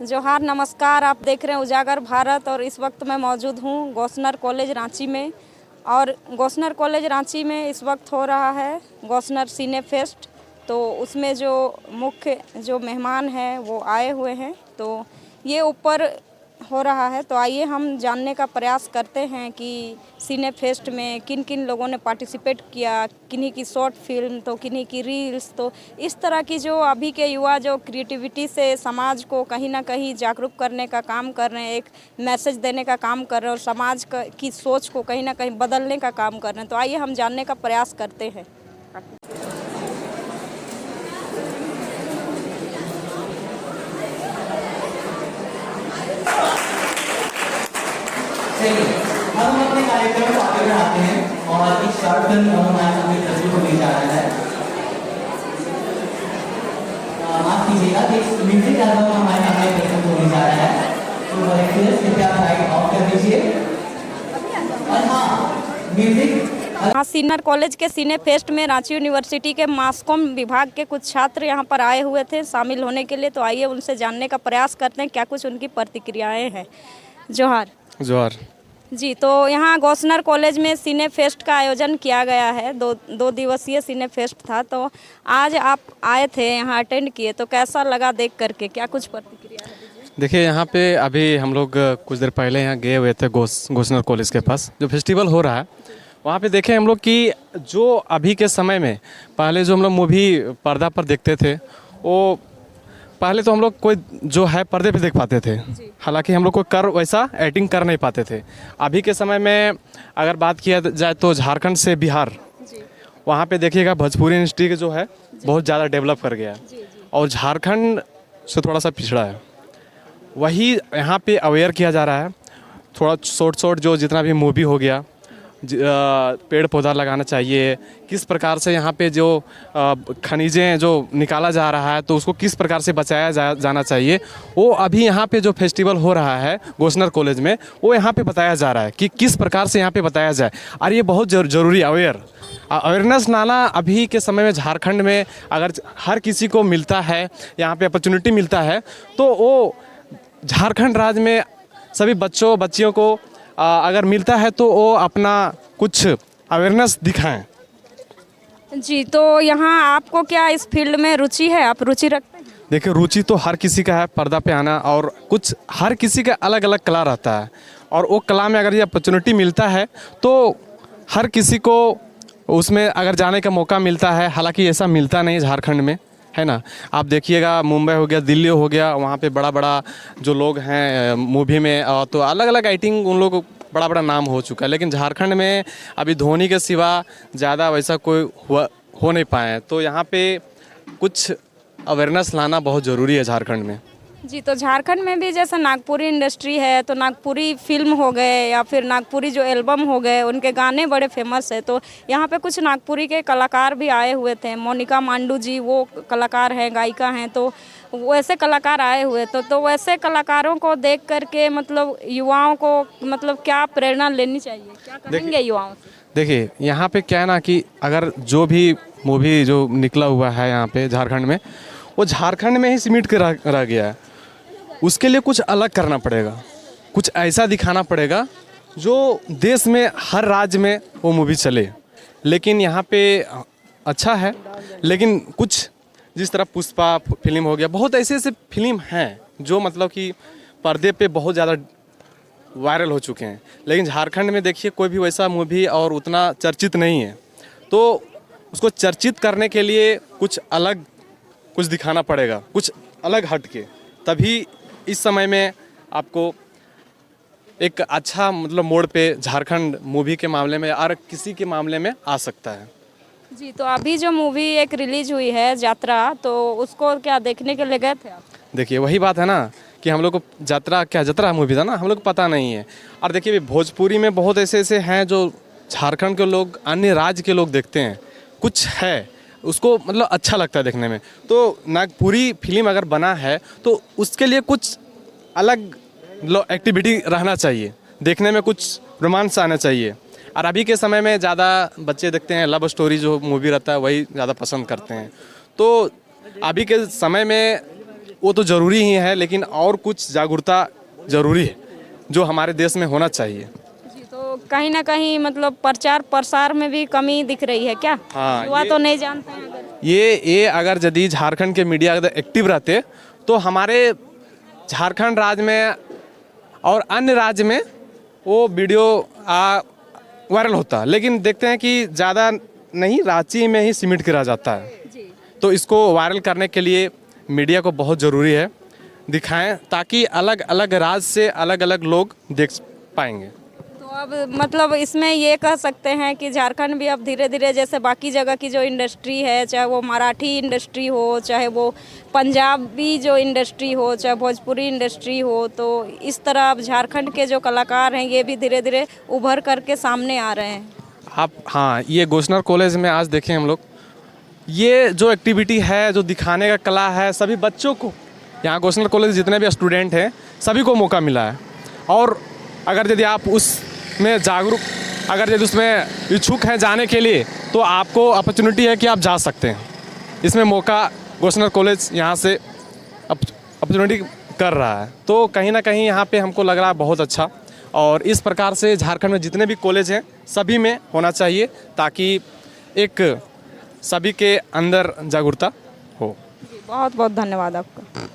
जोहार, नमस्कार। आप देख रहे हैं उजागर भारत और इस वक्त मैं मौजूद हूँ गौसनर कॉलेज रांची में। और गौसनर कॉलेज रांची में इस वक्त हो रहा है गौसनर सिने फेस्ट। तो उसमें जो मुख्य जो मेहमान हैं वो आए हुए हैं, तो ये ऊपर हो रहा है। तो आइए हम जानने का प्रयास करते हैं कि सिने फेस्ट में किन किन लोगों ने पार्टिसिपेट किया, किन्हीं की शॉर्ट फिल्म तो किन्हीं की रील्स। तो इस तरह की जो अभी के युवा जो क्रिएटिविटी से समाज को कहीं ना कहीं जागरूक करने का काम कर रहे हैं, एक मैसेज देने का काम कर रहे हैं और समाज की सोच को कहीं ना कहीं बदलने का काम कर रहे हैं। तो आइए हम जानने का प्रयास करते हैं। अब हम अपने कार्यक्रम को आगे बढ़ाते हैं और एक शॉर्ट फिल्म हमारे सामने तस्वीर को ले जा रहा है। माफ कीजिएगा, एक म्यूजिक एल्बम हमारे सामने प्रेजेंट होने जा रहा है। तो वॉलंटियर्स कृपया लाइट ऑफ कर दीजिए। और हाँ, म्यूजिक हाँ, सीनियर कॉलेज के सिने फेस्ट में रांची यूनिवर्सिटी के मास कॉम विभाग के कुछ छात्र यहाँ पर आए हुए थे शामिल होने के लिए। तो आइए उनसे जानने का प्रयास करते हैं क्या कुछ उनकी प्रतिक्रियाएं हैं। जोहार। जोहार जी, तो यहाँ गौसनर कॉलेज में सिने फेस्ट का आयोजन किया गया है। दो दिवसीय सिने फेस्ट था। तो आज आप आए थे यहाँ अटेंड किए, तो कैसा लगा देख करके, क्या कुछ प्रतिक्रिया है? देखिए, यहाँ पे अभी हम लोग कुछ देर पहले यहाँ गए हुए थे गौसनर कॉलेज के पास जो फेस्टिवल हो रहा है। वहाँ पे देखे हम लोग कि जो अभी के समय में पहले जो हम लोग मूवी पर्दा पर देखते थे, वो पहले तो हम लोग कोई जो है पर्दे पे देख पाते थे, हालांकि हम लोग कोई वैसा एडिटिंग कर नहीं पाते थे। अभी के समय में अगर बात किया जाए तो झारखंड से बिहार, वहाँ पे देखिएगा भोजपुरी इंडस्ट्री जो है बहुत ज़्यादा डेवलप कर गया है और झारखंड से थोड़ा सा पिछड़ा है। वही यहाँ पे अवेयर किया जा रहा है। थोड़ा शॉर्ट जो जितना भी मूवी हो गया, पेड़ पौधा लगाना चाहिए, किस प्रकार से यहाँ पे जो खनिजें जो निकाला जा रहा है तो उसको किस प्रकार से बचाया जाना चाहिए, वो अभी यहाँ पे जो फेस्टिवल हो रहा है गौसनर कॉलेज में वो यहाँ पे बताया जा रहा है कि किस प्रकार से यहाँ पे बताया जाए। और ये बहुत ज़रूरी अवेयरनेस लाना अभी के समय में झारखंड में अगर हर किसी को मिलता है, यहाँ पे अपॉर्चुनिटी मिलता है, तो वो झारखंड राज्य में सभी बच्चियों को अगर मिलता है तो वो अपना कुछ अवेयरनेस दिखाएं। जी, तो यहाँ आपको क्या इस फील्ड में रुचि है? आप रुचि रखते हैं? देखिए, रुचि तो हर किसी का है पर्दा पे आना, और कुछ हर किसी का अलग अलग कला रहता है और वो कला में अगर ये अपॉर्चुनिटी मिलता है तो हर किसी को उसमें अगर जाने का मौका मिलता है। हालांकि ऐसा मिलता नहीं झारखंड में, है ना। आप देखिएगा मुंबई हो गया, दिल्ली हो गया, वहाँ पे बड़ा बड़ा जो लोग हैं मूवी में तो अलग अलग एक्टिंग उन लोग बड़ा बड़ा नाम हो चुका है। लेकिन झारखंड में अभी धोनी के सिवा ज़्यादा वैसा कोई हो नहीं पाए। तो यहाँ पे कुछ अवेयरनेस लाना बहुत ज़रूरी है झारखंड में। जी, तो झारखंड में भी जैसे नागपुरी इंडस्ट्री है, तो नागपुरी फिल्म हो गए या फिर नागपुरी जो एल्बम हो गए, उनके गाने बड़े फेमस है। तो यहाँ पे कुछ नागपुरी के कलाकार भी आए हुए थे। मोनिका मांडू जी वो कलाकार हैं, गायिका हैं। तो वैसे कलाकार आए हुए तो वैसे कलाकारों को देख करके मतलब युवाओं को मतलब क्या प्रेरणा लेनी चाहिए, क्या कहेंगे युवाओं से? देखिए, यहाँ पे क्या है ना कि अगर जो भी मूवी जो निकला हुआ है यहाँ पे झारखंड में, वो झारखंड में ही सिमट के रह गया है। उसके लिए कुछ अलग करना पड़ेगा, कुछ ऐसा दिखाना पड़ेगा जो देश में हर राज्य में वो मूवी चले। लेकिन यहाँ पे अच्छा है, लेकिन कुछ जिस तरह पुष्पा फिल्म हो गया, बहुत ऐसे फिल्म हैं जो मतलब कि पर्दे पे बहुत ज़्यादा वायरल हो चुके हैं। लेकिन झारखंड में देखिए कोई भी वैसा मूवी और उतना चर्चित नहीं है। तो उसको चर्चित करने के लिए कुछ अलग कुछ दिखाना पड़ेगा, कुछ अलग हट के, तभी इस समय में आपको एक अच्छा मतलब मोड़ पे झारखंड मूवी के मामले में और किसी के मामले में आ सकता है। जी, तो अभी जो मूवी एक रिलीज हुई है यात्रा, तो उसको क्या देखने के लिए गए थे आप? देखिए, वही बात है ना कि हम लोग को जतरा मूवी था ना, हम लोग को पता नहीं है। और देखिए, भोजपुरी में बहुत ऐसे हैं जो झारखंड के लोग, अन्य राज्य के लोग देखते हैं, कुछ है उसको मतलब अच्छा लगता है देखने में। तो नागपुरी फिल्म अगर बना है तो उसके लिए कुछ अलग एक्टिविटी रहना चाहिए, देखने में कुछ रोमांस आना चाहिए। और अभी के समय में ज़्यादा बच्चे देखते हैं लव स्टोरी जो मूवी रहता है वही ज़्यादा पसंद करते हैं। तो अभी के समय में वो तो ज़रूरी ही है, लेकिन और कुछ जागरूकता ज़रूरी है जो हमारे देश में होना चाहिए। जी, तो कहीं ना कहीं मतलब प्रचार प्रसार में भी कमी दिख रही है क्या? हाँ, युवा तो नहीं जानते हैं अगर। ये अगर यदि झारखंड के मीडिया अगर एक्टिव रहते तो हमारे झारखंड राज्य में और अन्य राज्य में वो वीडियो वायरल होता, लेकिन देखते हैं कि ज़्यादा नहीं, रांची में ही सिमट के रह जाता है। जी। तो इसको वायरल करने के लिए मीडिया को बहुत ज़रूरी है, दिखाएं, ताकि अलग अलग राज्य से अलग अलग लोग देख पाएंगे। तो अब मतलब इसमें ये कह सकते हैं कि झारखंड भी अब धीरे धीरे जैसे बाकी जगह की जो इंडस्ट्री है, चाहे वो मराठी इंडस्ट्री हो, चाहे वो पंजाबी जो इंडस्ट्री हो, चाहे भोजपुरी इंडस्ट्री हो, तो इस तरह अब झारखंड के जो कलाकार हैं ये भी धीरे धीरे उभर करके सामने आ रहे हैं। आप हाँ, ये गोस्नर कॉलेज में आज देखें हम लोग, ये जो एक्टिविटी है, जो दिखाने का कला है, सभी बच्चों को, यहाँ गोस्नर कॉलेज जितने भी स्टूडेंट हैं सभी को मौका मिला है। और अगर यदि आप उसमें जागरूक, अगर यदि उसमें इच्छुक हैं जाने के लिए, तो आपको अपॉर्चुनिटी है कि आप जा सकते हैं। इसमें मौका गोस्नर कॉलेज यहाँ से अपॉर्चुनिटी कर रहा है, तो कहीं ना कहीं यहाँ पे हमको लग रहा है बहुत अच्छा। और इस प्रकार से झारखंड में जितने भी कॉलेज हैं सभी में होना चाहिए, ताकि एक सभी के अंदर जागरूकता हो। बहुत बहुत धन्यवाद आपका।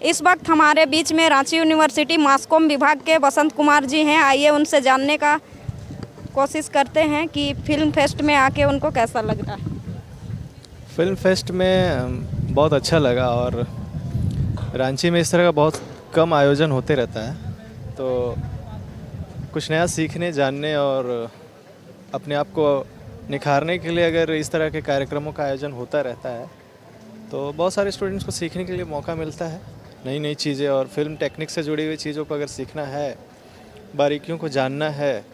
इस वक्त हमारे बीच में रांची यूनिवर्सिटी मास कॉम विभाग के बसंत कुमार जी हैं। आइए उनसे जानने का कोशिश करते हैं कि फिल्म फेस्ट में आके उनको कैसा लग रहा है। फिल्म फेस्ट में बहुत अच्छा लगा, और रांची में इस तरह का बहुत कम आयोजन होते रहता है, तो कुछ नया सीखने, जानने और अपने आप को निखारने के लिए अगर इस तरह के कार्यक्रमों का आयोजन होता रहता है तो बहुत सारे स्टूडेंट्स को सीखने के लिए मौका मिलता है, नई नई चीज़ें। और फिल्म टेक्निक से जुड़ी हुई चीज़ों को अगर सीखना है, बारीकियों को जानना है,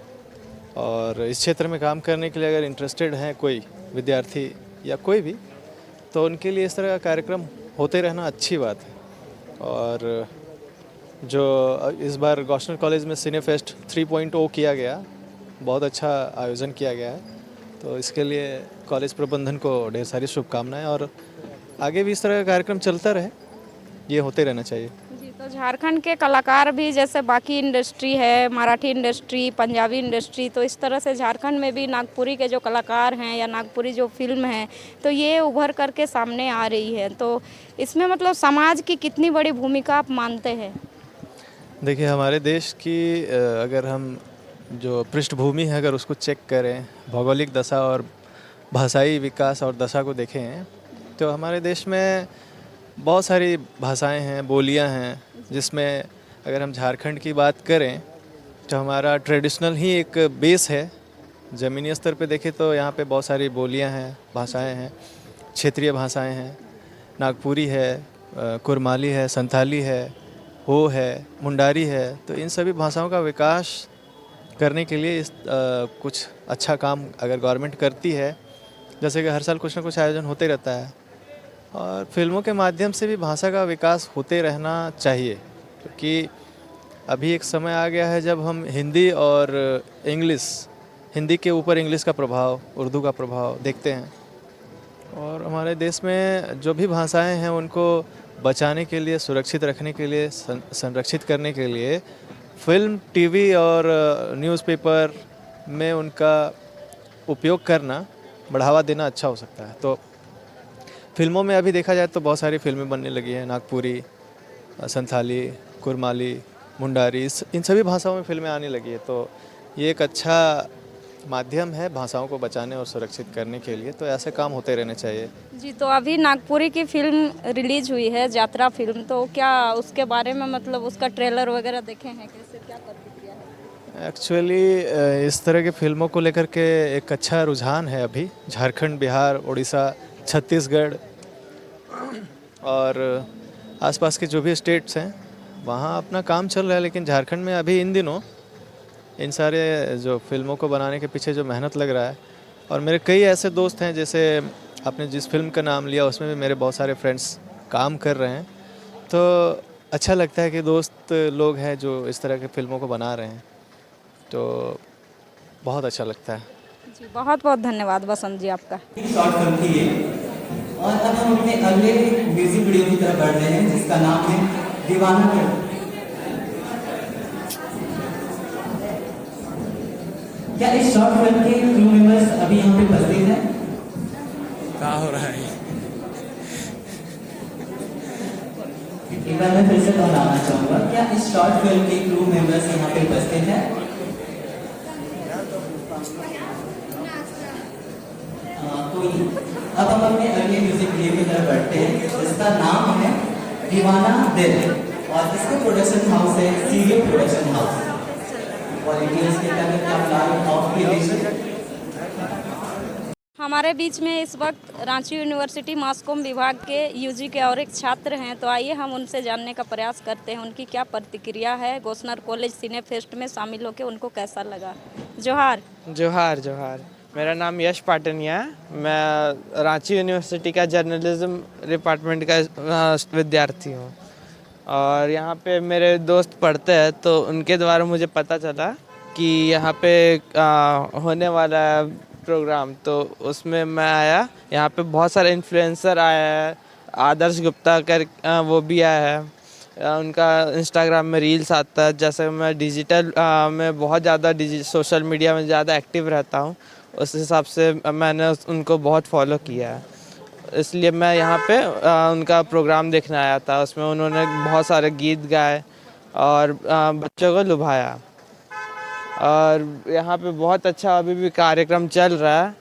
और इस क्षेत्र में काम करने के लिए अगर इंटरेस्टेड हैं कोई विद्यार्थी या कोई भी, तो उनके लिए इस तरह का कार्यक्रम होते रहना अच्छी बात है। और जो इस बार गोस्नर कॉलेज में सिने फेस्ट 3.0 किया गया, बहुत अच्छा आयोजन किया गया है, तो इसके लिए कॉलेज प्रबंधन को ढेर सारी शुभकामनाएं, और आगे भी इस तरह का कार्यक्रम चलता रहे, ये होते रहना चाहिए। जी, तो झारखंड के कलाकार भी जैसे बाकी इंडस्ट्री है, मराठी इंडस्ट्री, पंजाबी इंडस्ट्री, तो इस तरह से झारखंड में भी नागपुरी के जो कलाकार हैं या नागपुरी जो फिल्म है, तो ये उभर करके सामने आ रही है। तो इसमें मतलब समाज की कितनी बड़ी भूमिका आप मानते हैं? देखिए, हमारे देश की अगर हम जो पृष्ठभूमि है अगर उसको चेक करें, भौगोलिक दशा और भाषाई विकास और दशा को देखें, तो हमारे देश में बहुत सारी भाषाएं हैं, बोलियां हैं, जिसमें अगर हम झारखंड की बात करें तो हमारा ट्रेडिशनल ही एक बेस है। ज़मीनी स्तर पे देखें तो यहाँ पे बहुत सारी बोलियां हैं, भाषाएं हैं, क्षेत्रीय भाषाएं हैं, नागपुरी है, कुरमाली है, संथाली है, हो है, मुंडारी है। तो इन सभी भाषाओं का विकास करने के लिए कुछ अच्छा काम अगर गवर्नमेंट करती है, जैसे कि हर साल कुछ ना कुछ आयोजन होते रहता है, और फिल्मों के माध्यम से भी भाषा का विकास होते रहना चाहिए, क्योंकि अभी एक समय आ गया है जब हम हिंदी और इंग्लिश, हिंदी के ऊपर इंग्लिश का प्रभाव, उर्दू का प्रभाव देखते हैं। और हमारे देश में जो भी भाषाएं हैं उनको बचाने के लिए, सुरक्षित रखने के लिए, संरक्षित करने के लिए फिल्म, टीवी और न्यूज़पेपर में उनका उपयोग करना, बढ़ावा देना अच्छा हो सकता है। तो फिल्मों में अभी देखा जाए तो बहुत सारी फिल्में बनने लगी हैं, नागपुरी, संथाली, कुरमाली, मुंडारी, इन सभी भाषाओं में फिल्में आने लगी है। तो ये एक अच्छा माध्यम है भाषाओं को बचाने और सुरक्षित करने के लिए, तो ऐसे काम होते रहने चाहिए। जी, तो अभी नागपुरी की फिल्म रिलीज हुई है, यात्रा फिल्म, तो क्या उसके बारे में मतलब उसका ट्रेलर वगैरह देखे हैं, कैसे क्या प्रतिक्रिया है? एक्चुअली इस तरह के फिल्मों को लेकर के एक अच्छा रुझान है अभी झारखंड, बिहार, उड़ीसा, छत्तीसगढ़ और आसपास के जो भी स्टेट्स हैं वहाँ अपना काम चल रहा है। लेकिन झारखंड में अभी इन दिनों इन सारे जो फिल्मों को बनाने के पीछे जो मेहनत लग रहा है, और मेरे कई ऐसे दोस्त हैं, जैसे आपने जिस फिल्म का नाम लिया उसमें भी मेरे बहुत सारे फ्रेंड्स काम कर रहे हैं, तो अच्छा लगता है कि दोस्त लोग हैं जो इस तरह के फिल्मों को बना रहे हैं, तो बहुत अच्छा लगता है। जी, बहुत बहुत धन्यवाद बसंत जी आपका। शॉर्ट फिल्म थी ये, और अब हम अपने अगले म्यूजिक वीडियो की तरफ बढ़ रहे हैं जिसका नाम है दीवाना दिल। क्या इस शॉर्ट फिल्म के क्रू मेंबर्स अभी यहाँ पे उपस्थित हैं? क्या हो रहा है? एक बार मैं फिर से दोहराना चाहूंगा, क्या इस शॉर्ट फिल्म के क्रू मेंबर्स यहाँ पे उपस्थित हैं? कोई नहीं। अब हम अपने अगले म्यूजिक वीडियो की तरफ बढ़ते हैं जिसका नाम है दीवाना दिल और इसका प्रोडक्शन हाउस है सीरियल प्रोडक्शन हाउस। वॉलंटियर्स के तहत आप लाइव ऑफ के लिए हमारे बीच में इस वक्त रांची यूनिवर्सिटी मास कॉम विभाग के यूजी के और एक छात्र हैं, तो आइए हम उनसे जानने का प्रयास करते हैं उनकी क्या प्रतिक्रिया है गोस्नर कॉलेज सिने फेस्ट में शामिल होकर उनको कैसा लगा। जोहार। जोहार जोहार। मेरा नाम यश पाटनिया है। मैं रांची यूनिवर्सिटी का जर्नलिज्म डिपार्टमेंट का विद्यार्थी हूँ और यहाँ पे मेरे दोस्त पढ़ते हैं, तो उनके द्वारा मुझे पता चला कि यहाँ पे होने वाला है प्रोग्राम, तो उसमें मैं आया। यहाँ पे बहुत सारे इन्फ्लुएंसर आया है, आदर्श गुप्ता कर वो भी आया है। उनका इंस्टाग्राम में रील्स आता है। जैसे मैं डिजिटल में बहुत ज़्यादा सोशल मीडिया में ज़्यादा एक्टिव रहता हूँ, उस हिसाब से मैंने उनको बहुत फॉलो किया है, इसलिए मैं यहाँ पे उनका प्रोग्राम देखने आया था। उसमें उन्होंने बहुत सारे गीत गाए और बच्चों को लुभाया और यहाँ पे बहुत अच्छा अभी भी कार्यक्रम चल रहा है।